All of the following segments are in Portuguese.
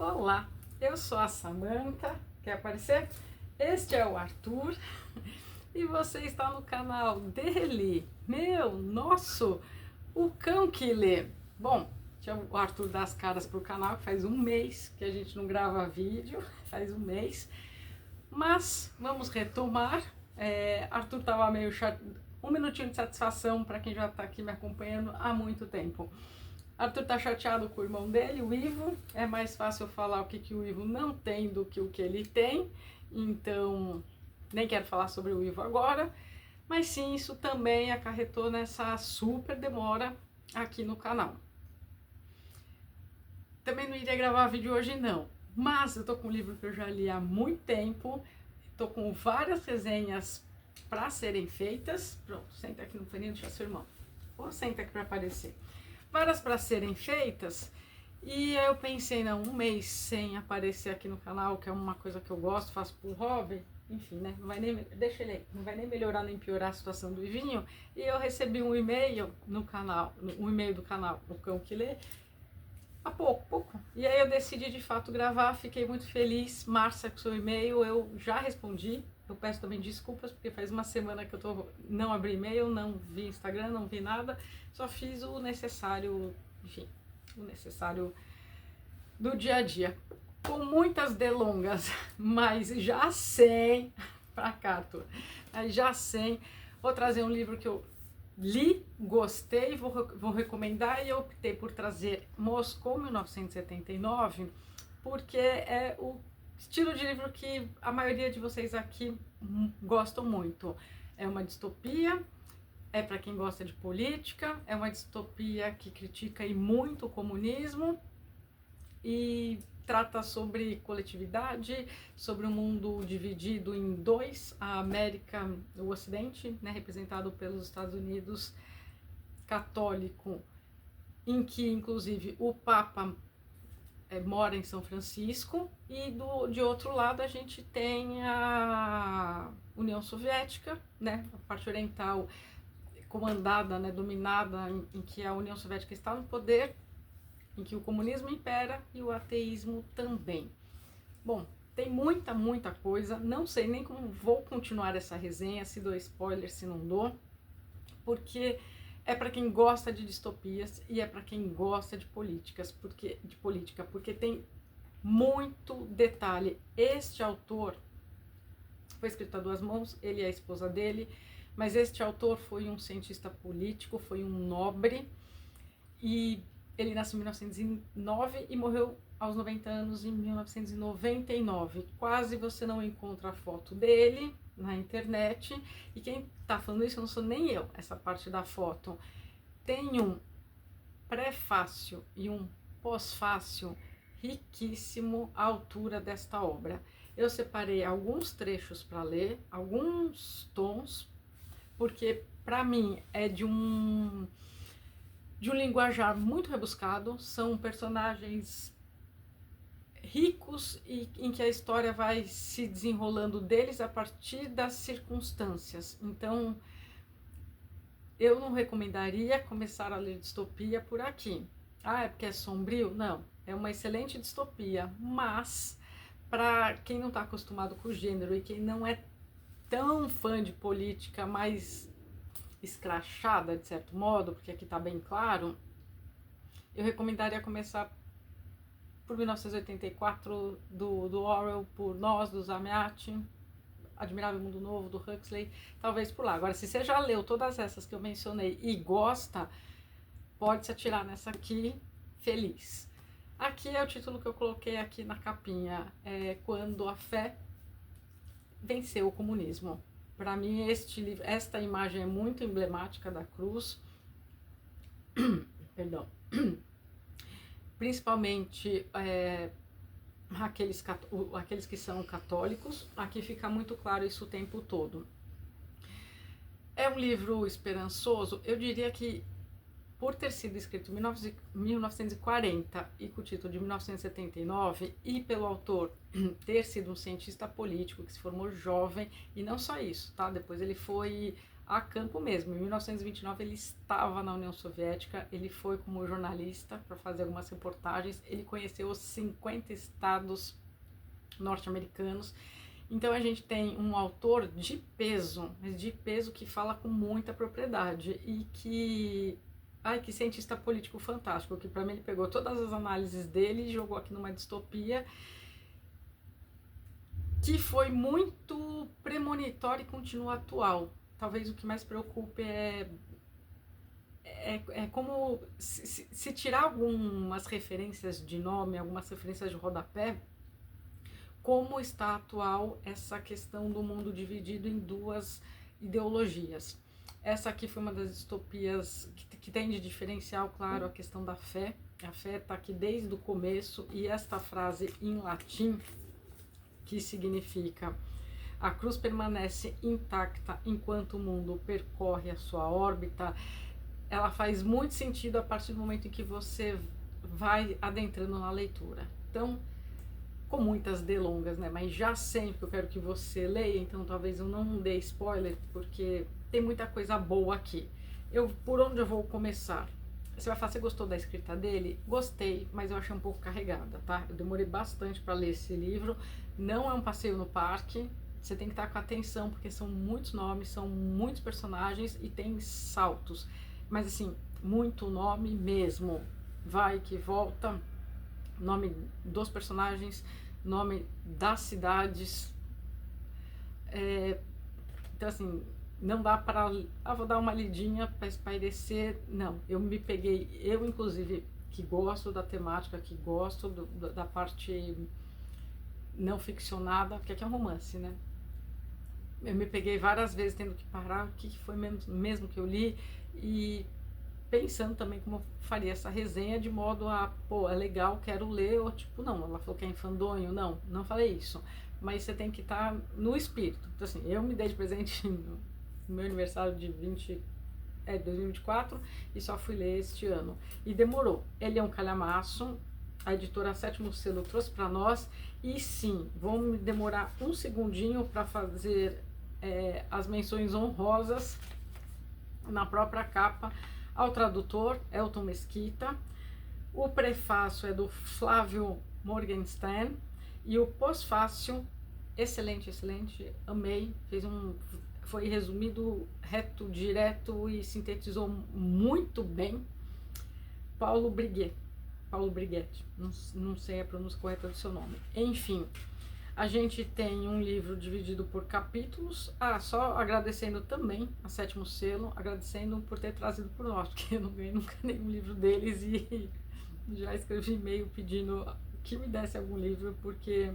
Olá, eu sou a Samantha, quer aparecer? Este é o Arthur e você está no canal dele, nosso, o cão que lê. Bom, o Arthur dá as caras pro canal, que faz um mês que a gente não grava vídeo, faz um mês, mas vamos retomar. Arthur estava meio chato, um minutinho de satisfação para quem já está aqui me acompanhando há muito tempo. Arthur tá chateado com o irmão dele, o Ivo. É mais fácil eu falar o que o Ivo não tem do que o que ele tem. Então, nem quero falar sobre o Ivo agora. Mas sim, isso também acarretou nessa super demora aqui no canal. Também não iria gravar vídeo hoje não. Mas eu tô com um livro que eu já li há muito tempo. Tô com várias resenhas para serem feitas. Pronto, senta aqui no paninho, deixa seu irmão. Ou senta aqui para aparecer. Várias para serem feitas, e eu pensei, não, um mês sem aparecer aqui no canal, que é uma coisa que eu gosto, faço por hobby, enfim, né, não vai nem, deixa ele aí, não vai nem melhorar nem piorar a situação do Ivinho, e eu recebi um e-mail no canal, um e-mail do canal, o Cão que Lê, há pouco, e aí eu decidi de fato gravar, fiquei muito feliz. Márcia, com seu e-mail, eu já respondi. Eu peço também desculpas, porque faz uma semana que eu não abri e-mail, não vi Instagram, não vi nada, só fiz o necessário, enfim, o necessário do dia a dia, com muitas delongas, mas já sem, pra cá, Arthur, já sem, vou trazer um livro que eu li, gostei, vou recomendar, e eu optei por trazer Moscou 1979, porque é o estilo de livro que a maioria de vocês aqui gostam muito. É uma distopia, é para quem gosta de política, é uma distopia que critica e muito o comunismo e trata sobre coletividade, sobre um mundo dividido em dois, a América, o Ocidente, né, representado pelos Estados Unidos, católico, em que inclusive o Papa mora em São Francisco, e de outro lado a gente tem a União Soviética, né, a parte oriental comandada, né, dominada, em que a União Soviética está no poder, em que o comunismo impera e o ateísmo também. Bom, tem muita coisa, não sei nem como vou continuar essa resenha, se dou spoiler, se não dou, porque é para quem gosta de distopias e é para quem gosta de política, porque tem muito detalhe. Este autor foi escrito a duas mãos, ele e a esposa dele, mas este autor foi um cientista político, foi um nobre, e ele nasceu em 1909 e morreu aos 90 anos em 1999. Quase você não encontra a foto dele na internet, e quem tá falando isso não sou nem eu, essa parte da foto. Tem um prefácio e um pós-fácio riquíssimo à altura desta obra. Eu separei alguns trechos para ler, alguns tons, porque para mim é de um linguajar muito rebuscado, são personagens ricos e em que a história vai se desenrolando deles a partir das circunstâncias. Então, eu não recomendaria começar a ler distopia por aqui. Ah, é porque é sombrio? Não, é uma excelente distopia, mas para quem não está acostumado com o gênero e quem não é tão fã de política mais escrachada, de certo modo, porque aqui está bem claro, eu recomendaria começar por 1984, do Orwell, por Nós, do Zamiatti, Admirável Mundo Novo, do Huxley, talvez por lá. Agora, se você já leu todas essas que eu mencionei e gosta, pode se atirar nessa aqui, feliz. Aqui é o título que eu coloquei aqui na capinha, Quando a Fé Venceu o Comunismo. Para mim, esta imagem é muito emblemática da cruz, perdão, principalmente aqueles que são católicos. Aqui fica muito claro isso o tempo todo. É um livro esperançoso, eu diria que por ter sido escrito em 1940 e com o título de 1979, e pelo autor ter sido um cientista político que se formou jovem, e não só isso, tá? Depois ele foi a campo mesmo. Em 1929 ele estava na União Soviética, ele foi como jornalista para fazer algumas reportagens, ele conheceu os 50 estados norte-americanos. Então a gente tem um autor de peso que fala com muita propriedade e que... Ai, que cientista político fantástico, que para mim ele pegou todas as análises dele e jogou aqui numa distopia que foi muito premonitória e continua atual. Talvez o que mais preocupe é como se tirar algumas referências de nome, algumas referências de rodapé, como está atual essa questão do mundo dividido em duas ideologias. Essa aqui foi uma das distopias que tem de diferencial, claro, a questão da fé. A fé está aqui desde o começo, e esta frase em latim, que significa: a cruz permanece intacta enquanto o mundo percorre a sua órbita, ela faz muito sentido a partir do momento em que você vai adentrando na leitura. Então, com muitas delongas, né? Mas já sempre eu quero que você leia, então talvez eu não dê spoiler, porque tem muita coisa boa aqui. Por onde eu vou começar? Você vai falar, você gostou da escrita dele? Gostei, mas eu achei um pouco carregada, tá? Eu demorei bastante para ler esse livro. Não é um passeio no parque, você tem que estar com atenção, porque são muitos nomes, são muitos personagens e tem saltos. Mas assim, muito nome mesmo. Vai que volta, nome dos personagens, nome das cidades. Então assim, não dá para... vou dar uma lidinha para espairecer. Não, eu me peguei, eu inclusive, que gosto da temática, que gosto da parte não ficcionada, porque aqui é um romance, né? Eu me peguei várias vezes tendo que parar, o que foi mesmo que eu li, e pensando também como eu faria essa resenha, de modo a, pô, é legal, quero ler, ou tipo, não, ela falou que é enfadonho, não falei isso, mas você tem que estar no espírito. Então assim, eu me dei de presente no meu aniversário de 2024, e só fui ler este ano, e demorou. Ele é um calhamaço, a editora Sétimo Selo trouxe para nós, e sim, vamos demorar um segundinho para fazer as menções honrosas na própria capa ao tradutor Elton Mesquita. O prefácio é do Flávio Morgenstern, e o pós-fácio, excelente, amei, foi resumido, reto, direto e sintetizou muito bem. Paulo Briguet, não sei a pronúncia correta do seu nome. Enfim, a gente tem um livro dividido por capítulos. Só agradecendo também a Sétimo Selo, agradecendo por ter trazido por nós, porque eu não ganhei nunca nenhum livro deles, e já escrevi e-mail pedindo que me desse algum livro, porque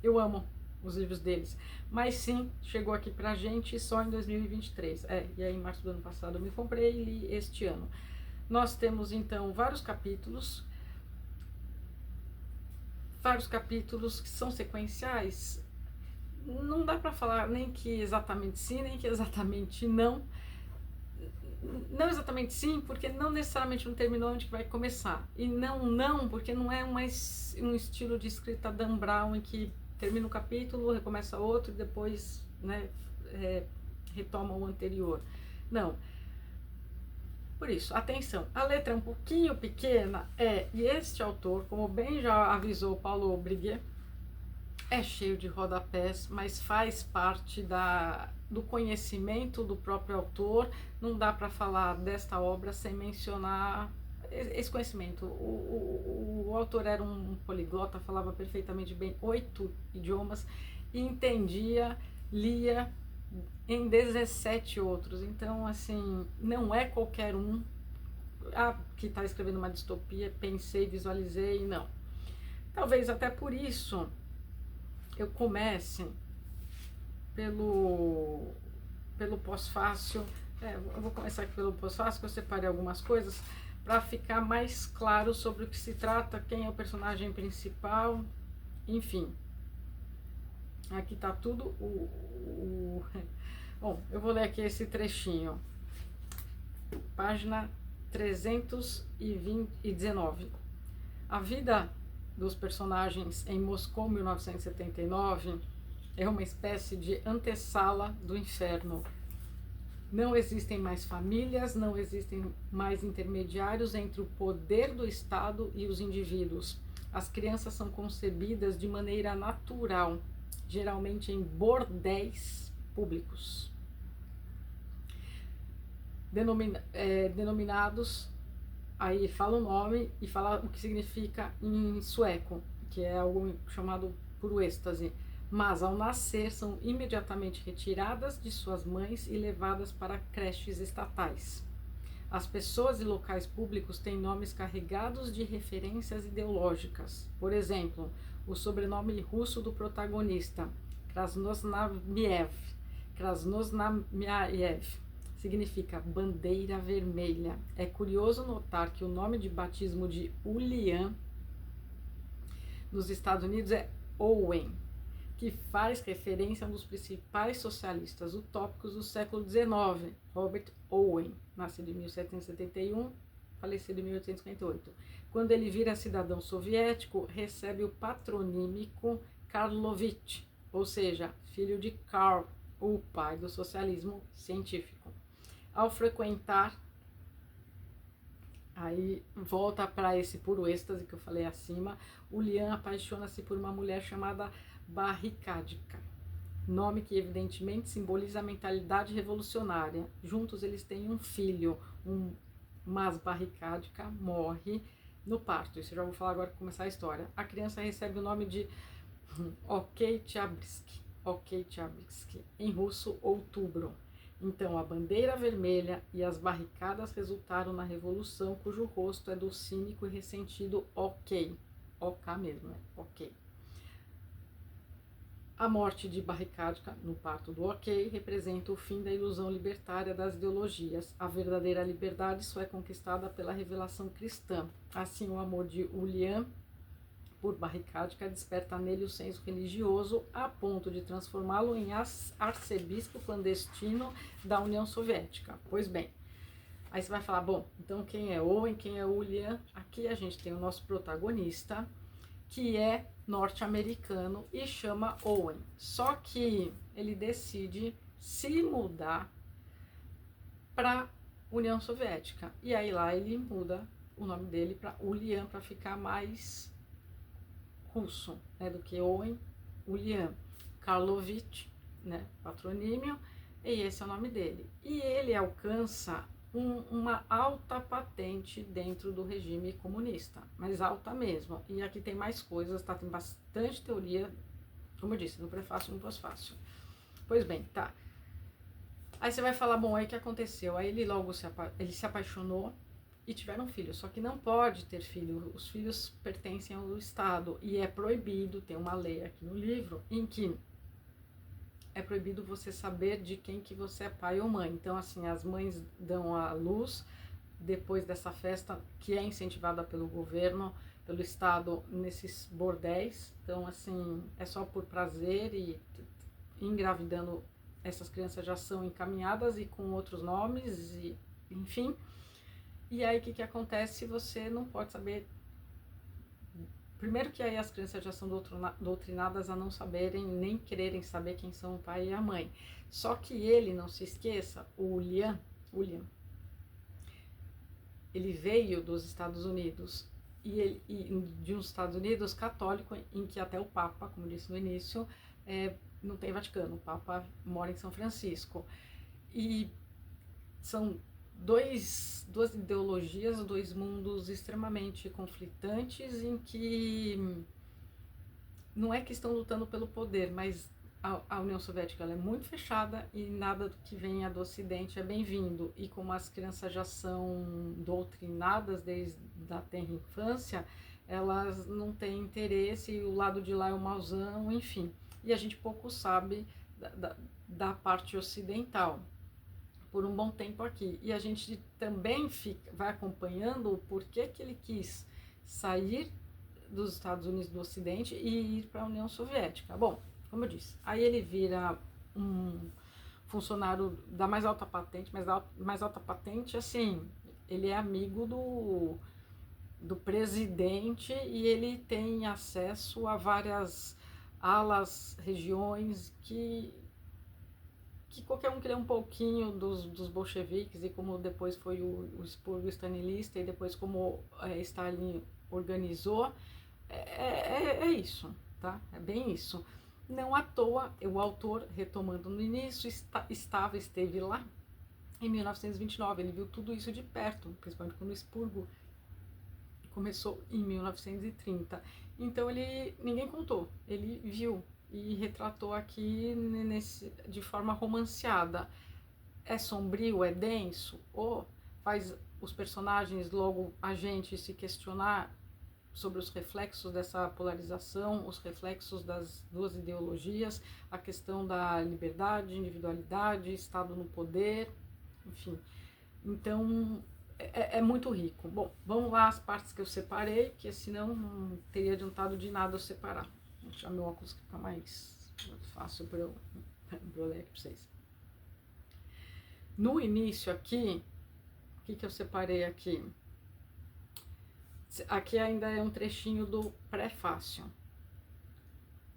eu amo os livros deles. Mas sim, chegou aqui pra gente só em 2023. E aí em março do ano passado eu me comprei e li este ano. Nós temos então vários capítulos que são sequenciais. Não dá para falar nem que exatamente sim, nem que exatamente não. Não exatamente sim, porque não necessariamente não terminou onde que vai começar. E não, porque não é um estilo de escrita Dan Brown em que termina um capítulo, recomeça outro e depois, né, retoma o anterior. Não. Por isso, atenção, a letra é um pouquinho pequena, e este autor, como bem já avisou Paulo Briguet, é cheio de rodapés, mas faz parte do conhecimento do próprio autor. Não dá para falar desta obra sem mencionar esse conhecimento. O autor era um poliglota, falava perfeitamente bem 8 idiomas, e entendia, lia em 17 outros. Então, assim, não é qualquer um que está escrevendo uma distopia, pensei, visualizei, não. Talvez até por isso eu comece pelo pós-fácil. Eu vou começar aqui pelo pós-fácil, que eu separei algumas coisas para ficar mais claro sobre o que se trata, quem é o personagem principal, enfim. Aqui tá tudo Bom, eu vou ler aqui esse trechinho. Página 319. A vida dos personagens em Moscou, 1979, é uma espécie de antessala do inferno. Não existem mais famílias, não existem mais intermediários entre o poder do Estado e os indivíduos. As crianças são concebidas de maneira natural, geralmente em bordéis públicos, denominados, aí fala o nome e fala o que significa em sueco, que é algo chamado por êxtase. Mas ao nascer são imediatamente retiradas de suas mães e levadas para creches estatais. As pessoas e locais públicos têm nomes carregados de referências ideológicas. Por exemplo, o sobrenome russo do protagonista, Krasnosnamiev. Krasnosnamiev significa bandeira vermelha. É curioso notar que o nome de batismo de Ulian nos Estados Unidos é Owen, que faz referência a um dos principais socialistas utópicos do século XIX, Robert Owen, nascido em 1771, falecido em 1858. Quando ele vira cidadão soviético, recebe o patronímico Karlovich, ou seja, filho de Karl, o pai do socialismo científico. Ao frequentar, aí volta para esse puro êxtase que eu falei acima, Ulian apaixona-se por uma mulher chamada Barricadica, nome que evidentemente simboliza a mentalidade revolucionária. Juntos eles têm um filho, mas Barricadica morre no parto. Isso eu já vou falar agora para começar a história. A criança recebe o nome de Oktyabrsky, em russo, outubro. Então, a bandeira vermelha e as barricadas resultaram na revolução, cujo rosto é do cínico e ressentido OK mesmo, né? OK. A morte de Barricadica, no parto do OK, representa o fim da ilusão libertária das ideologias. A verdadeira liberdade só é conquistada pela revelação cristã. Assim, o amor de Ulian por Barricadica desperta nele o senso religioso a ponto de transformá-lo em arcebispo clandestino da União Soviética. Pois bem, aí você vai falar, bom, então quem é Owen, quem é Ulian? Aqui a gente tem o nosso protagonista, que é norte-americano e chama Owen. Só que ele decide se mudar para União Soviética. E aí lá ele muda o nome dele para Ulian para ficar mais russo, né, do que Owen, Ulian. Karlovich, né, patronímio, e esse é o nome dele. E ele alcança uma alta patente dentro do regime comunista, mas alta mesmo. E aqui tem mais coisas, tá? Tem bastante teoria, como eu disse, no prefácio e no pós-fácil. Pois bem, tá. Aí você vai falar, bom, aí o que aconteceu? Aí ele logo ele se apaixonou e tiveram filhos, só que não pode ter filho, os filhos pertencem ao Estado e é proibido, tem uma lei aqui no livro, em que é proibido você saber de quem que você é pai ou mãe. Então, assim, as mães dão à luz depois dessa festa, que é incentivada pelo governo, pelo Estado, nesses bordéis. Então, assim, é só por prazer e engravidando, essas crianças já são encaminhadas e com outros nomes, e enfim. E aí, o que acontece? Você não pode saber. Primeiro que aí as crianças já são doutrinadas a não saberem, nem quererem saber quem são o pai e a mãe. Só que ele, não se esqueça, o Ulian, ele veio dos Estados Unidos, e de uns Estados Unidos católico, em que até o Papa, como disse no início, não tem Vaticano, o Papa mora em São Francisco. E são duas ideologias, dois mundos extremamente conflitantes, em que não é que estão lutando pelo poder, mas a União Soviética ela é muito fechada e nada do que venha do Ocidente é bem-vindo. E como as crianças já são doutrinadas desde a tenra infância, elas não têm interesse, o lado de lá é o mauzão, enfim. E a gente pouco sabe da parte ocidental por um bom tempo aqui. E a gente também vai acompanhando o porquê que ele quis sair dos Estados Unidos do Ocidente e ir para a União Soviética. Bom, como eu disse, aí ele vira um funcionário da mais alta patente, mas da mais alta patente, assim, ele é amigo do presidente e ele tem acesso a várias alas, regiões que que qualquer um que lê um pouquinho dos bolcheviques e como depois foi o expurgo stalinista e depois como Stalin organizou, é isso, tá? É bem isso. Não à toa, o autor, retomando no início, esteve lá em 1929, ele viu tudo isso de perto, principalmente quando o expurgo começou em 1930. Então ninguém contou, ele viu e retratou aqui de forma romanceada. É sombrio, é denso, ou faz os personagens, logo a gente, se questionar sobre os reflexos dessa polarização, os reflexos das duas ideologias, a questão da liberdade, individualidade, Estado no poder, enfim. Então, é muito rico. Bom, vamos lá as partes que eu separei, que senão não teria adiantado de nada eu separar. Vou tirar meu óculos que fica mais fácil para eu ler aqui para vocês. No início aqui, o que eu separei aqui? Aqui ainda é um trechinho do prefácio.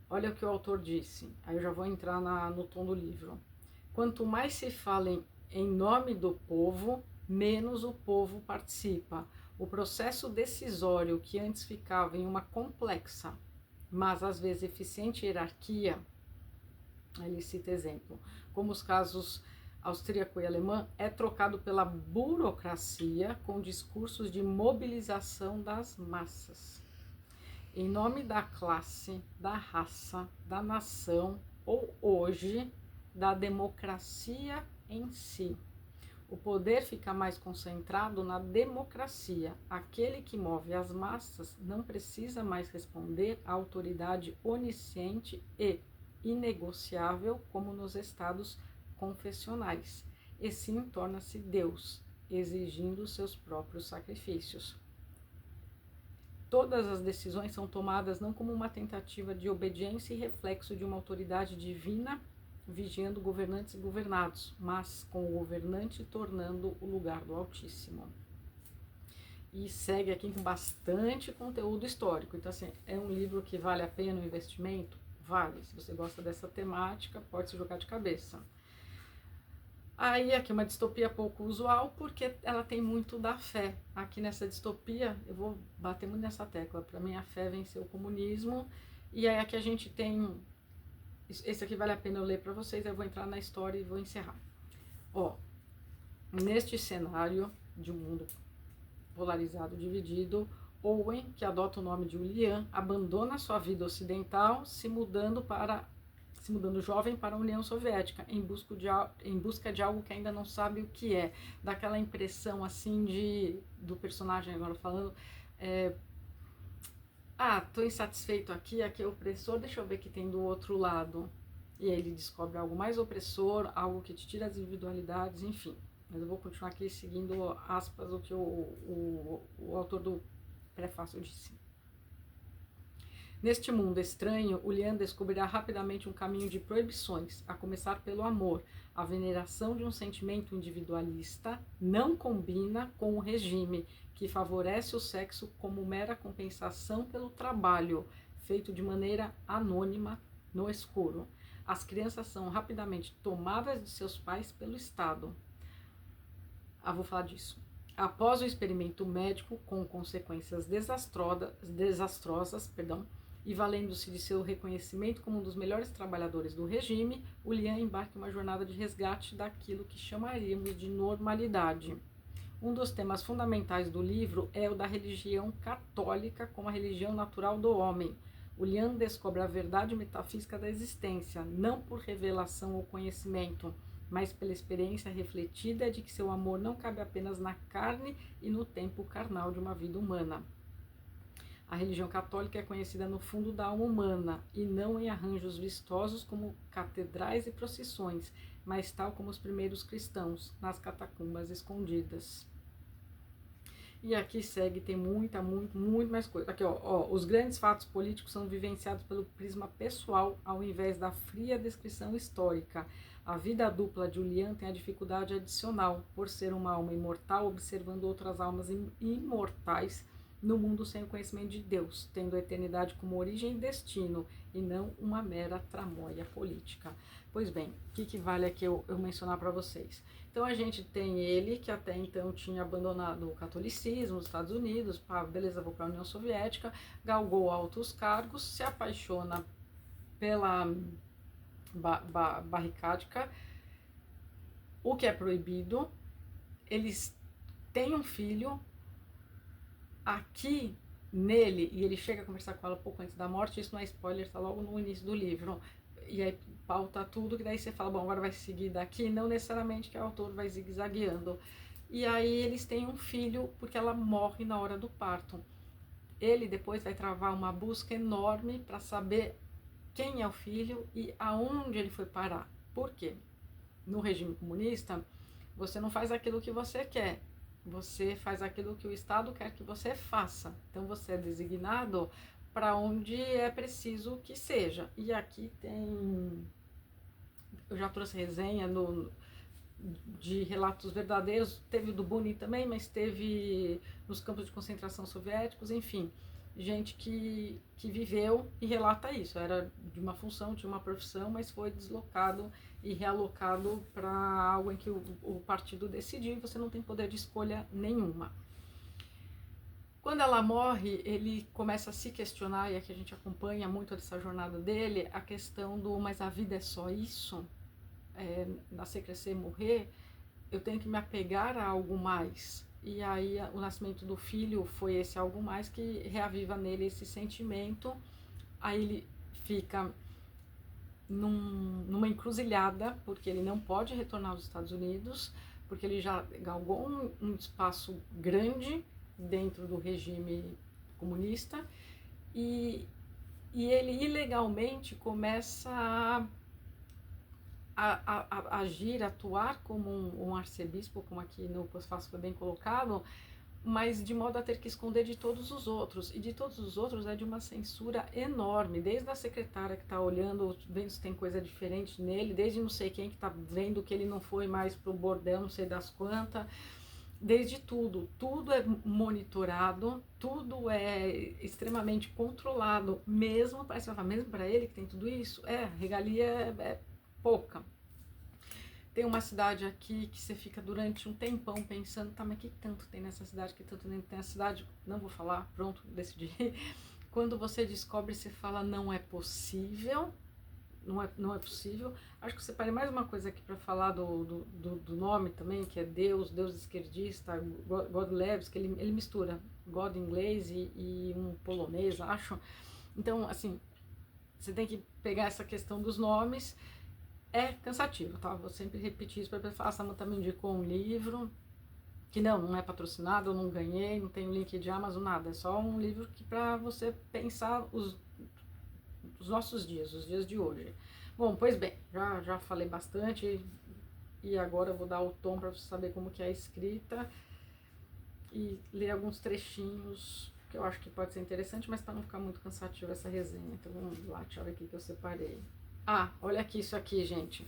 Olha o que o autor disse. Aí eu já vou entrar no tom do livro. Quanto mais se fala em nome do povo, menos o povo participa. O processo decisório que antes ficava em uma complexa, mas às vezes eficiente hierarquia, ele cita exemplo, como os casos austríaco e alemã, é trocado pela burocracia com discursos de mobilização das massas. Em nome da classe, da raça, da nação ou hoje da democracia em si. O poder fica mais concentrado na democracia. Aquele que move as massas não precisa mais responder à autoridade onisciente e inegociável como nos estados confessionais, e sim torna-se Deus, exigindo seus próprios sacrifícios. Todas as decisões são tomadas não como uma tentativa de obediência e reflexo de uma autoridade divina vigiando governantes e governados, mas com o governante tornando o lugar do Altíssimo. E segue aqui com bastante conteúdo histórico. Então, assim, é um livro que vale a pena o investimento? Vale. Se você gosta dessa temática, pode se jogar de cabeça. Aí aqui uma distopia pouco usual, porque ela tem muito da fé. Aqui nessa distopia, eu vou bater muito nessa tecla, para mim a fé venceu o comunismo, e aí aqui a gente tem, esse aqui vale a pena eu ler para vocês, eu vou entrar na história e vou encerrar. Ó, neste cenário de um mundo polarizado, dividido, Owen, que adota o nome de Julian, abandona sua vida ocidental, se mudando jovem para a União Soviética, em busca de algo que ainda não sabe o que é. Dá aquela impressão assim do personagem agora falando, tô insatisfeito aqui é opressor, deixa eu ver o que tem do outro lado. E aí ele descobre algo mais opressor, algo que te tira as individualidades, enfim. Mas eu vou continuar aqui seguindo aspas o que o autor do prefácio disse. Neste mundo estranho, Julian descobrirá rapidamente um caminho de proibições, a começar pelo amor. A veneração de um sentimento individualista não combina com o regime, que favorece o sexo como mera compensação pelo trabalho, feito de maneira anônima no escuro. As crianças são rapidamente tomadas de seus pais pelo Estado. Vou falar disso. Após o experimento médico, com consequências desastrosas, e valendo-se de seu reconhecimento como um dos melhores trabalhadores do regime, Julian embarca em uma jornada de resgate daquilo que chamaríamos de normalidade. Um dos temas fundamentais do livro é o da religião católica como a religião natural do homem. Julian descobre a verdade metafísica da existência, não por revelação ou conhecimento, mas pela experiência refletida de que seu amor não cabe apenas na carne e no tempo carnal de uma vida humana. A religião católica é conhecida no fundo da alma humana, e não em arranjos vistosos como catedrais e procissões, mas tal como os primeiros cristãos, nas catacumbas escondidas. E aqui segue, tem muito mais coisa. Aqui, ó, os grandes fatos políticos são vivenciados pelo prisma pessoal, ao invés da fria descrição histórica. A vida dupla de Julian tem a dificuldade adicional, por ser uma alma imortal, observando outras almas imortais, no mundo sem o conhecimento de Deus, tendo a eternidade como origem e destino, e não uma mera tramóia política. Pois bem, o que vale aqui eu mencionar para vocês? Então a gente tem ele, que até então tinha abandonado o catolicismo, os Estados Unidos, beleza, vou para a União Soviética, galgou altos cargos, se apaixona pela barricádica, o que é proibido. Eles têm um filho aqui nele, e ele chega a conversar com ela pouco antes da morte, isso não é spoiler, tá logo no início do livro, e aí pauta tudo, que daí você fala, bom, agora vai seguir daqui, não necessariamente que o autor vai zigue-zagueando. E aí eles têm um filho, porque ela morre na hora do parto. Ele depois vai travar uma busca enorme para saber quem é o filho e aonde ele foi parar. Por quê? No regime comunista, você não faz aquilo que você quer, você faz aquilo que o Estado quer que você faça. Então você é designado para onde é preciso que seja. E aqui tem, eu já trouxe resenha de relatos verdadeiros, teve o do Buni também, mas teve nos campos de concentração soviéticos, enfim, gente que viveu e relata isso. Era de uma função, tinha uma profissão, mas foi deslocado e realocado para algo em que o partido decidiu e você não tem poder de escolha nenhuma. Quando ela morre, ele começa a se questionar, e aqui a gente acompanha muito dessa jornada dele, a questão do, mas a vida é só isso? Nascer, crescer, morrer? Eu tenho que me apegar a algo mais. E aí o nascimento do filho foi esse algo mais que reaviva nele esse sentimento. Aí ele fica numa encruzilhada, porque ele não pode retornar aos Estados Unidos, porque ele já galgou um espaço grande dentro do regime comunista, e ele ilegalmente começa a agir, atuar como um arcebispo, como aqui no pós-fácil foi bem colocado, mas de modo a ter que esconder de todos os outros, e de todos os outros é de uma censura enorme, desde a secretária que está olhando, vendo se tem coisa diferente nele, desde não sei quem que está vendo que ele não foi mais pro bordel, não sei das quantas, desde tudo é monitorado, tudo é extremamente controlado, mesmo para ele que tem tudo isso, a regalia é pouca. Tem uma cidade aqui que você fica durante um tempão pensando, tá, mas que tanto tem nessa cidade, que tanto tem nessa cidade? Não vou falar, pronto, decidi. Quando você descobre, você fala, não é possível, não é possível. Acho que eu separei mais uma coisa aqui para falar do nome também, que é Deus esquerdista, God que ele mistura God em inglês e um polonês, acho. Então, assim, você tem que pegar essa questão dos nomes. É cansativo, tá? Vou sempre repetir isso para a pessoa. A Samantha me indicou um livro, que não é patrocinado, eu não ganhei, não tem link de Amazon, nada. É só um livro que para você pensar os nossos dias, os dias de hoje. Bom, pois bem, já falei bastante e agora eu vou dar o tom para você saber como que é a escrita e ler alguns trechinhos que eu acho que pode ser interessante, mas para não ficar muito cansativo essa resenha. Então vamos lá, deixa eu ver aqui que eu separei. Olha aqui isso aqui, gente.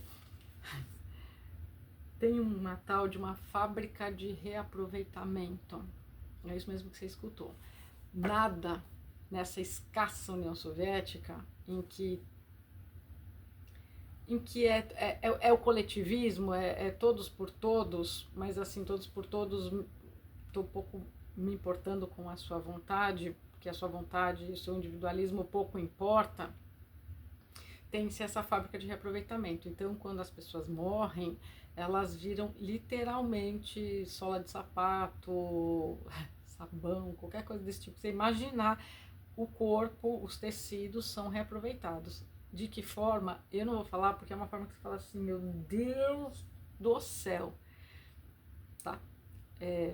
Tem uma tal de uma fábrica de reaproveitamento. É isso mesmo que você escutou. Nada nessa escassa União Soviética em que é o coletivismo, é todos por todos, mas assim, todos por todos, estou um pouco me importando com a sua vontade, porque a sua vontade e o seu individualismo pouco importa. Tem-se essa fábrica de reaproveitamento. Então, quando as pessoas morrem, elas viram literalmente sola de sapato, sabão, qualquer coisa desse tipo. Você imaginar, o corpo, os tecidos são reaproveitados. De que forma? Eu não vou falar, porque é uma forma que você fala assim, meu Deus do céu. Tá?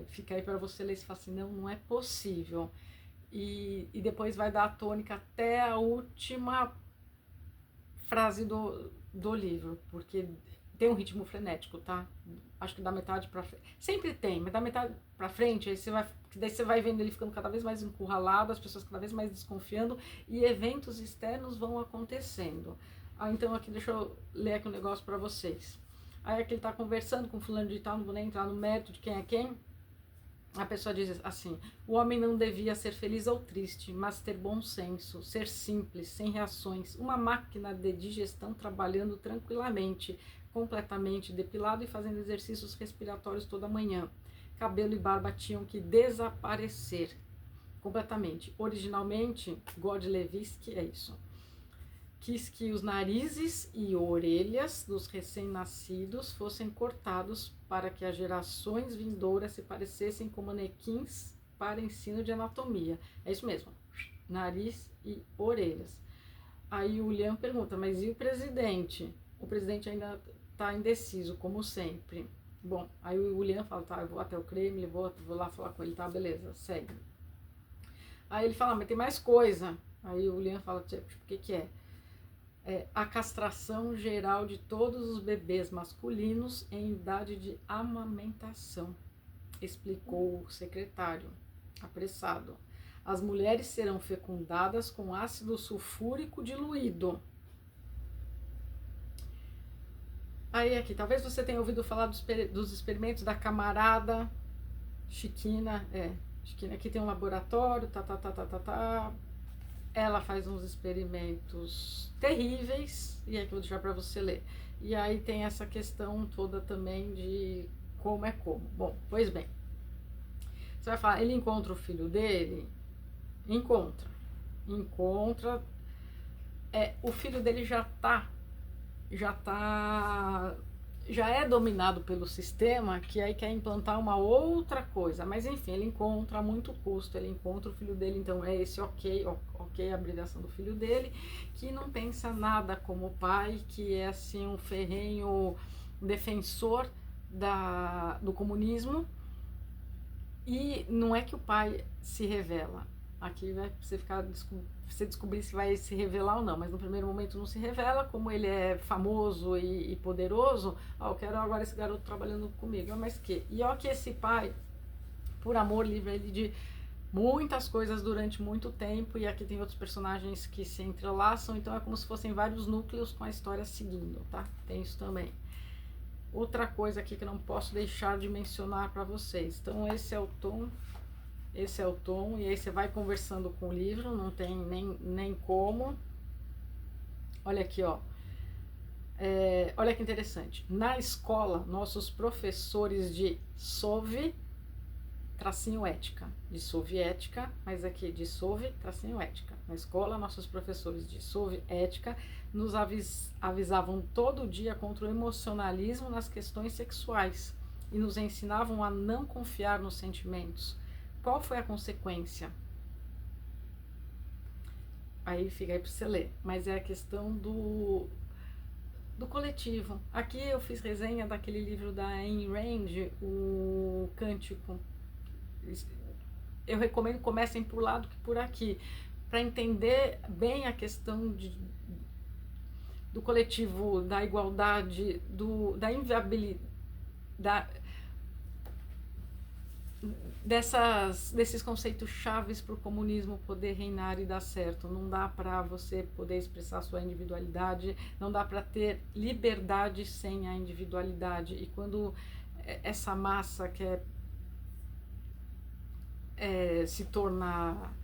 Fica aí para você ler e fala assim, não é possível. E depois vai dar a tônica até a última frase do livro, porque tem um ritmo frenético, tá? Acho que da metade pra frente. Sempre tem, mas da metade pra frente, daí você vai vendo ele ficando cada vez mais encurralado, as pessoas cada vez mais desconfiando, e eventos externos vão acontecendo. Então aqui, deixa eu ler aqui um negócio pra vocês. Aí aqui ele tá conversando com fulano de tal, não vou nem entrar no mérito de quem é quem. A pessoa diz assim: o homem não devia ser feliz ou triste, mas ter bom senso, ser simples, sem reações, uma máquina de digestão trabalhando tranquilamente, completamente depilado e fazendo exercícios respiratórios toda manhã. Cabelo e barba tinham que desaparecer completamente. Originalmente, Godlewski é isso. Quis que os narizes e orelhas dos recém-nascidos fossem cortados para que as gerações vindouras se parecessem com manequins para ensino de anatomia. É isso mesmo, nariz e orelhas. Aí o William pergunta, mas e o presidente? O presidente ainda está indeciso, como sempre. Bom, aí o William fala, tá, eu vou até o Kremlin, vou lá falar com ele, tá, beleza, segue. Aí ele fala, mas tem mais coisa. Aí o William fala, tipo, o que é? A castração geral de todos os bebês masculinos em idade de amamentação, explicou o secretário, apressado. As mulheres serão fecundadas com ácido sulfúrico diluído. Aí aqui, talvez você tenha ouvido falar dos experimentos da camarada Chiquina, Chiquina aqui tem um laboratório, ela faz uns experimentos terríveis, e aqui eu vou deixar para você ler. E aí tem essa questão toda também de como é como. Bom, pois bem, você vai falar, ele encontra o filho dele? Encontra. O filho dele já é dominado pelo sistema, que aí quer implantar uma outra coisa, mas enfim, ele encontra a muito custo, ele encontra o filho dele, então é esse ok, a abnegação do filho dele, que não pensa nada como pai, que é assim um ferrenho defensor do comunismo, e não é que o pai se revela, aqui vai você descobrir se vai se revelar ou não, mas no primeiro momento não se revela, como ele é famoso e poderoso, eu quero agora esse garoto trabalhando comigo, mas que? E ó que esse pai, por amor, livra ele de muitas coisas durante muito tempo, e aqui tem outros personagens que se entrelaçam, então é como se fossem vários núcleos com a história seguindo, tá? Tem isso também. Outra coisa aqui que não posso deixar de mencionar para vocês, então esse é o tom, e aí você vai conversando com o livro, não tem nem como. Olha aqui, ó. Olha que interessante. Na escola, nossos professores de ética, de soviética, mas aqui de ética. Na escola, nossos professores de ética nos avisavam todo dia contra o emocionalismo nas questões sexuais e nos ensinavam a não confiar nos sentimentos. Qual foi a consequência? Aí fica aí para você ler, mas é a questão do coletivo. Aqui eu fiz resenha daquele livro da Ayn Rand, O Cântico. Eu recomendo que comecem por lá do que por aqui, para entender bem a questão do coletivo, da igualdade, da inviabilidade, desses conceitos chaves para o comunismo poder reinar e dar certo. Não dá para você poder expressar sua individualidade, não dá para ter liberdade sem a individualidade. E quando essa massa quer se tornar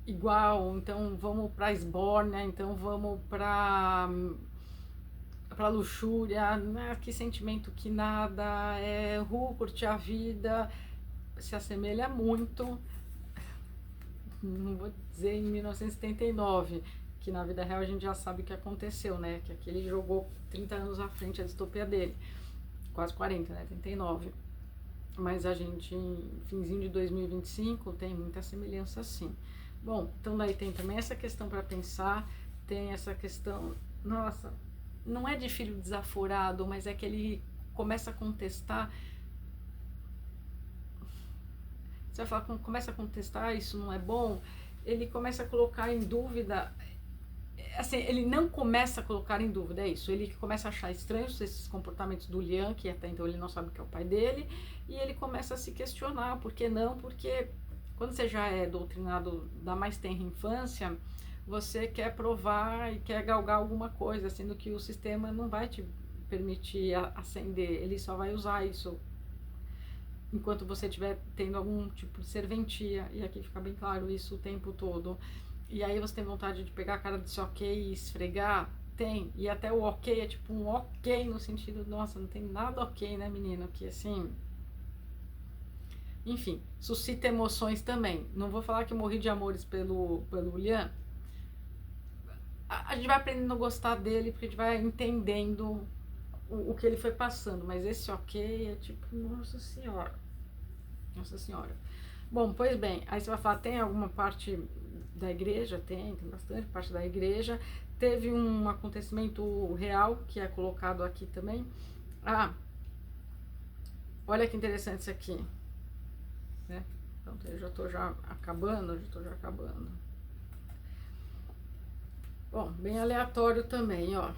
igual, então vamos para a esbórnia, então vamos para luxúria, né? Que sentimento que nada, curtir a vida, se assemelha muito, não vou dizer em 1979, que na vida real a gente já sabe o que aconteceu, né? Que aqui ele jogou 30 anos à frente a distopia dele, quase 40, né? 39. Mas a gente, finzinho de 2025, tem muita semelhança sim. Bom, então daí tem também essa questão para pensar, tem essa questão, nossa, não é de filho desaforado, mas é que ele começa a contestar. Você vai falar, começa a contestar, isso não é bom, ele começa a colocar em dúvida, assim, ele não começa a colocar em dúvida, é isso, ele começa a achar estranhos esses comportamentos do Lian, que até então ele não sabe que é o pai dele, e ele começa a se questionar, por que não? Porque quando você já é doutrinado da mais tenra infância, você quer provar e quer galgar alguma coisa, sendo que o sistema não vai te permitir ascender, ele só vai usar isso enquanto você estiver tendo algum tipo de serventia, e aqui fica bem claro isso o tempo todo, e aí você tem vontade de pegar a cara desse ok e esfregar, tem, e até o ok é tipo um ok no sentido, nossa, não tem nada ok, né, menino, que assim, enfim, suscita emoções também. Não vou falar que eu morri de amores pelo Lian, a gente vai aprendendo a gostar dele, porque a gente vai entendendo o que ele foi passando, mas esse ok é tipo, nossa senhora, nossa senhora. Bom, pois bem, aí você vai falar, tem alguma parte da igreja? Tem bastante parte da igreja. Teve um acontecimento real que é colocado aqui também. Ah, olha que interessante isso aqui, né? Então, eu já tô já acabando, Bom, bem aleatório também, ó.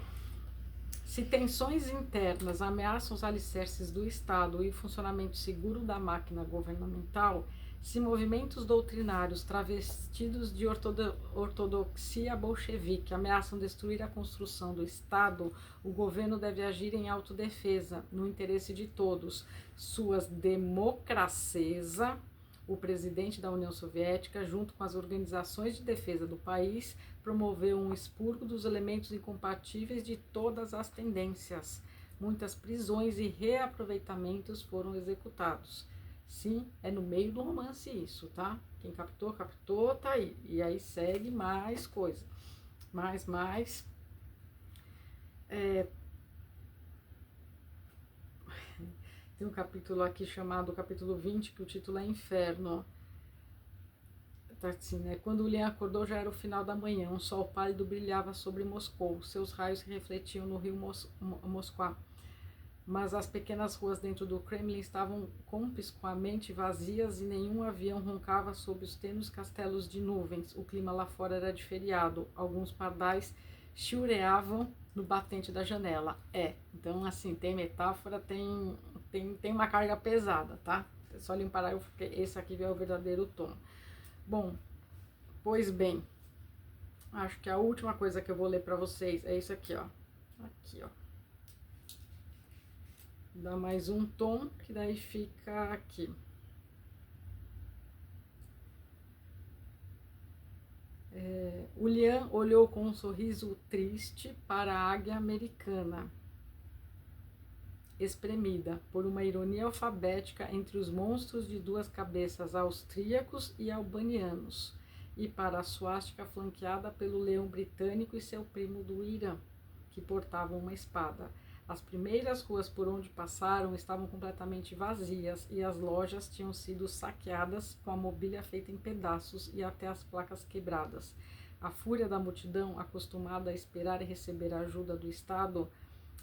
Se tensões internas ameaçam os alicerces do Estado e o funcionamento seguro da máquina governamental, se movimentos doutrinários travestidos de ortodoxia bolchevique ameaçam destruir a construção do Estado, o governo deve agir em autodefesa, no interesse de todos. Suas democracesa, o presidente da União Soviética, junto com as organizações de defesa do país, promoveu um expurgo dos elementos incompatíveis de todas as tendências. Muitas prisões e reaproveitamentos foram executados. Sim, é no meio do romance isso, tá? Quem captou, captou, tá aí. E aí segue mais coisa. Mais. Tem um capítulo aqui chamado capítulo 20, que o título é Inferno. Tá assim, né? Quando o Lian acordou já era o final da manhã, um sol pálido brilhava sobre Moscou, seus raios se refletiam no rio Moskva. Mas as pequenas ruas dentro do Kremlin estavam conspicuamente vazias e nenhum avião roncava sob os tênues castelos de nuvens. O clima lá fora era de feriado. Alguns pardais chiureavam no batente da janela. Então assim, tem metáfora, tem uma carga pesada, tá? É só limpar aí, porque esse aqui é o verdadeiro tom. Bom, pois bem, acho que a última coisa que eu vou ler para vocês é isso aqui, ó. Aqui, ó. Dá mais um tom, que daí fica aqui. O Lian olhou com um sorriso triste para a águia americana, espremida por uma ironia alfabética entre os monstros de duas cabeças austríacos e albanianos, e para a suástica flanqueada pelo leão britânico e seu primo do Irã, que portavam uma espada. As primeiras ruas por onde passaram estavam completamente vazias e as lojas tinham sido saqueadas, com a mobília feita em pedaços e até as placas quebradas. A fúria da multidão, acostumada a esperar e receber a ajuda do Estado,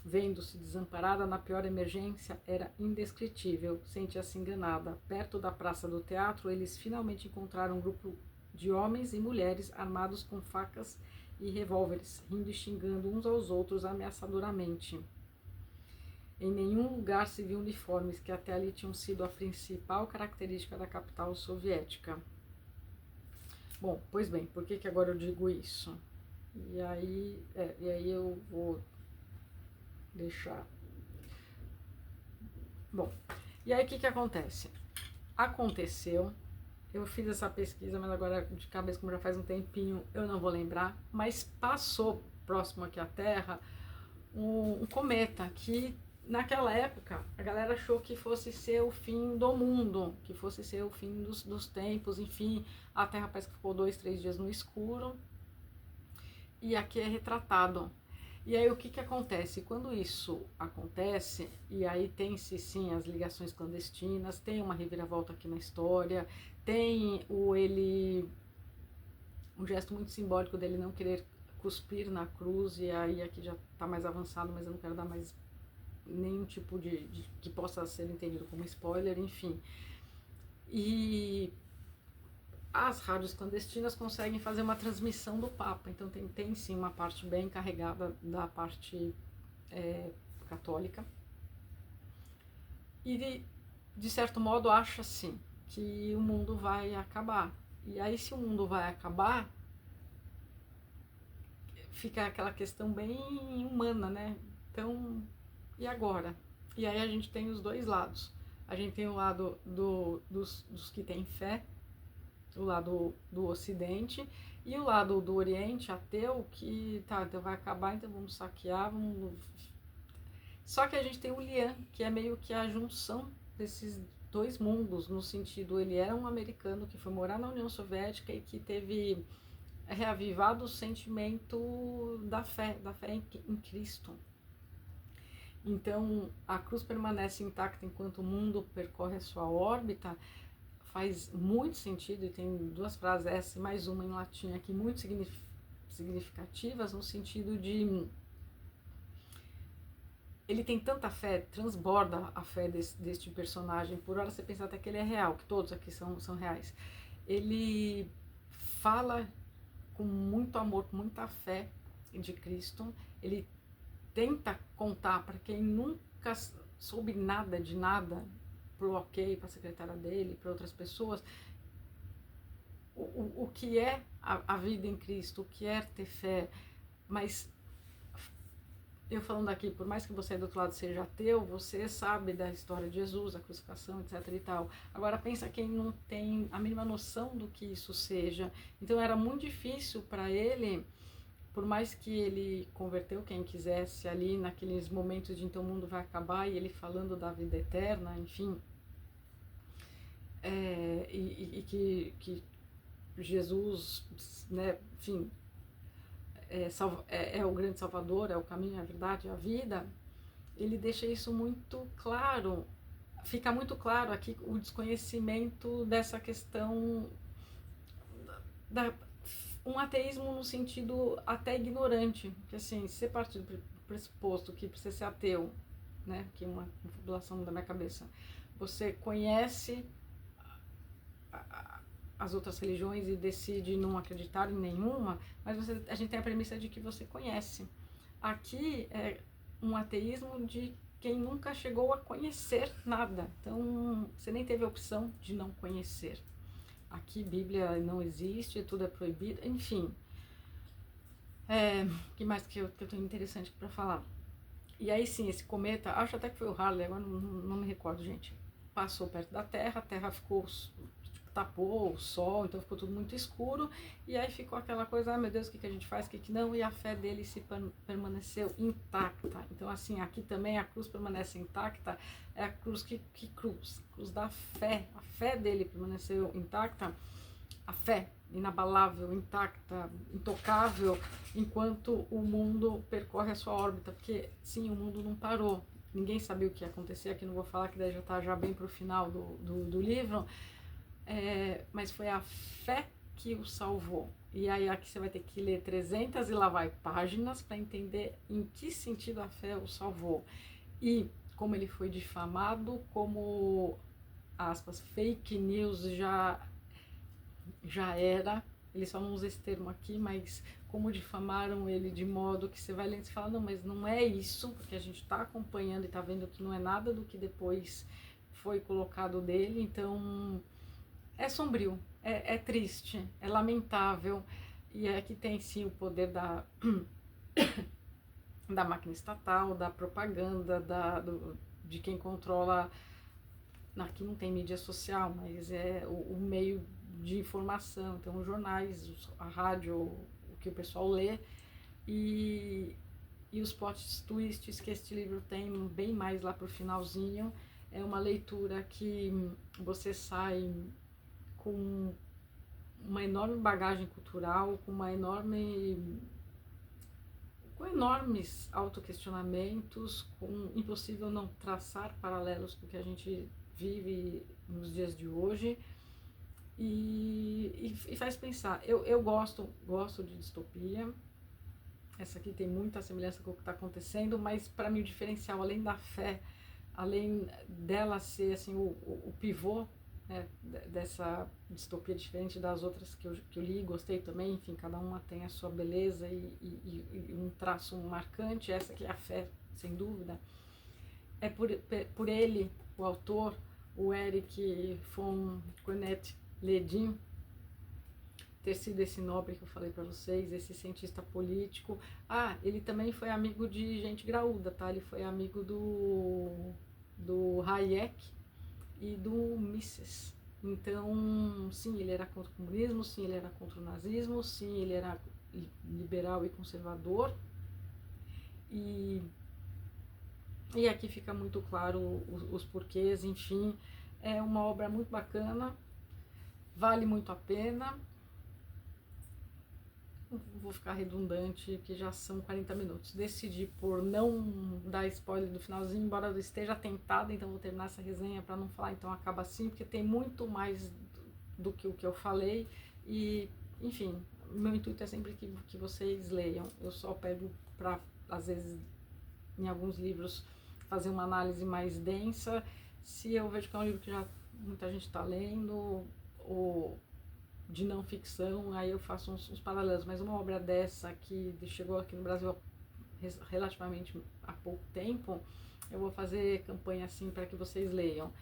vendo-se desamparada na pior emergência, era indescritível. Sentia-se enganada. Perto da praça do teatro, eles finalmente encontraram um grupo de homens e mulheres armados com facas e revólveres, rindo e xingando uns aos outros ameaçadoramente. Em nenhum lugar se viu uniformes, que até ali tinham sido a principal característica da capital soviética. Bom, pois bem, por que agora eu digo isso? E aí eu vou deixar. Bom, e aí o que acontece? Aconteceu, eu fiz essa pesquisa, mas agora de cabeça, como já faz um tempinho, eu não vou lembrar, mas passou próximo aqui à Terra um cometa que naquela época a galera achou que fosse ser o fim do mundo, que fosse ser o fim dos tempos, enfim, a Terra parece que ficou 2, 3 dias no escuro, e aqui é retratado. E aí o que acontece? Quando isso acontece, e aí tem-se sim as ligações clandestinas, tem uma reviravolta aqui na história, tem um gesto muito simbólico dele não querer cuspir na cruz, e aí aqui já está mais avançado, mas eu não quero dar mais nenhum tipo de que possa ser entendido como spoiler, enfim. E as rádios clandestinas conseguem fazer uma transmissão do Papa, então tem sim uma parte bem encarregada da parte católica, e de certo modo acha-se que o mundo vai acabar. E aí, se o mundo vai acabar, fica aquela questão bem humana, né? Então, e agora? E aí a gente tem os dois lados. A gente tem o lado dos que têm fé, o lado do Ocidente, e o lado do Oriente, ateu, que tá, então vai acabar, então vamos saquear, vamos... Só que a gente tem o Lian, que é meio que a junção desses dois mundos, no sentido, ele era um americano que foi morar na União Soviética e que teve reavivado o sentimento da fé em Cristo. Então, a cruz permanece intacta enquanto o mundo percorre a sua órbita, faz muito sentido, e tem duas frases, essa e mais uma em latim aqui, muito significativas, no sentido de... Ele tem tanta fé, transborda a fé deste personagem, por hora você pensa até que ele é real, que todos aqui são reais. Ele fala com muito amor, com muita fé de Cristo, ele tenta contar para quem nunca soube nada de nada, pro ok, para a secretária dele, para outras pessoas, o que é a vida em Cristo, o que é ter fé. Mas eu falando aqui, por mais que você do outro lado seja ateu, você sabe da história de Jesus, a crucificação, etc e tal. Agora pensa quem não tem a mínima noção do que isso seja. Então era muito difícil para ele, por mais que ele converteu quem quisesse ali naqueles momentos de então o mundo vai acabar, e ele falando da vida eterna, enfim, e que Jesus, né, enfim, é o grande salvador, é o caminho, é a verdade, é a vida, ele deixa isso muito claro. Fica muito claro aqui o desconhecimento dessa questão um ateísmo no sentido até ignorante, que assim, se você partir do pressuposto que precisa ser ateu, né, que é uma confabulação da minha cabeça, você conhece as outras religiões e decide não acreditar em nenhuma, mas a gente tem a premissa de que você conhece. Aqui é um ateísmo de quem nunca chegou a conhecer nada, então você nem teve a opção de não conhecer. Aqui Bíblia não existe, tudo é proibido, enfim. O que mais que eu tenho interessante para falar? E aí sim, esse cometa, acho até que foi o Halley, agora não me recordo, gente. Passou perto da Terra, a Terra ficou, tipo, tapou o Sol, então ficou tudo muito escuro, e aí ficou aquela coisa, meu Deus, o que a gente faz, o que não, e a fé dele permaneceu intacta. Então assim, aqui também a cruz permanece intacta, é a cruz cruz da fé, a fé dele permaneceu intacta, a fé inabalável, intacta, intocável, enquanto o mundo percorre a sua órbita, porque sim, o mundo não parou, ninguém sabia o que ia acontecer, aqui não vou falar que daí já está já bem para o final do livro, mas foi a fé que o salvou. E aí aqui você vai ter que ler 300 e lá vai páginas para entender em que sentido a fé o salvou. E como ele foi difamado, como, aspas, fake news já era, ele só não usa esse termo aqui, mas como difamaram ele de modo que você vai lendo e fala, não, mas não é isso, porque a gente está acompanhando e está vendo que não é nada do que depois foi colocado dele, então é sombrio, é triste, é lamentável, e aqui tem sim o poder da máquina estatal, da propaganda, de quem controla. Aqui não tem mídia social, mas é o meio de informação, então os jornais, a rádio, o que o pessoal lê, e os plot twists que este livro tem bem mais lá pro finalzinho. É uma leitura que você sai com uma enorme bagagem cultural, com enormes autoquestionamentos, com impossível não traçar paralelos com o que a gente vive nos dias de hoje, e faz pensar. Eu gosto de distopia, essa aqui tem muita semelhança com o que está acontecendo, mas para mim o diferencial, além da fé, além dela ser assim, o pivô, né, dessa distopia diferente das outras que eu li e gostei também, enfim, cada uma tem a sua beleza e um traço marcante, essa aqui é a fé, sem dúvida. É por ele, o autor, o Eric von Koenig-Ledin, ter sido esse nobre que eu falei para vocês, esse cientista político. Ele também foi amigo de gente graúda, tá? Ele foi amigo do Hayek, e do Mises. Então, sim, ele era contra o comunismo, sim, ele era contra o nazismo, sim, ele era liberal e conservador. E aqui fica muito claro os porquês, enfim. É uma obra muito bacana, vale muito a pena. Vou ficar redundante, que já são 40 minutos. Decidi por não dar spoiler do finalzinho, embora eu esteja tentada, então vou terminar essa resenha para não falar, então acaba assim, porque tem muito mais do que o que eu falei. E, enfim, meu intuito é sempre que vocês leiam. Eu só pego para, às vezes, em alguns livros, fazer uma análise mais densa. Se eu vejo que é um livro que já muita gente está lendo, ou de não ficção, aí eu faço uns paralelos, mas uma obra dessa que chegou aqui no Brasil relativamente há pouco tempo, eu vou fazer campanha assim para que vocês leiam.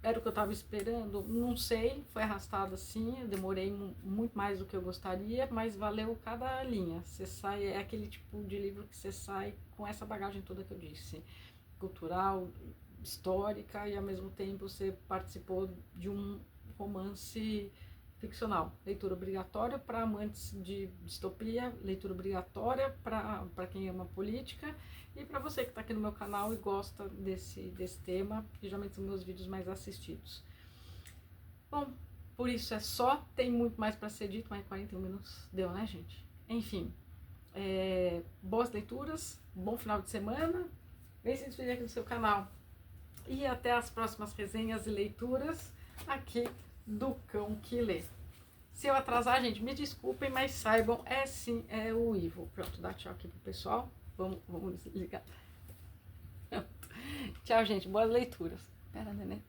Era o que eu estava esperando? Não sei, foi arrastado assim, eu demorei muito mais do que eu gostaria, mas valeu cada linha. Você sai, é aquele tipo de livro que você sai com essa bagagem toda que eu disse, cultural, histórica, e ao mesmo tempo você participou de um romance ficcional. Leitura obrigatória para amantes de distopia, leitura obrigatória para quem ama política, e para você que está aqui no meu canal e gosta desse tema, que geralmente são meus vídeos mais assistidos. Bom, por isso é só, tem muito mais para ser dito, mas 41 minutos deu, né, gente? Enfim, boas leituras, bom final de semana, vem se inscrever aqui no seu canal. E até as próximas resenhas e leituras aqui do Cão que Lê. Se eu atrasar, gente, me desculpem, mas saibam, sim, é o Ivo. Pronto, dá tchau aqui pro pessoal. Vamos desligar. Tchau, gente, boas leituras. Pera, neném.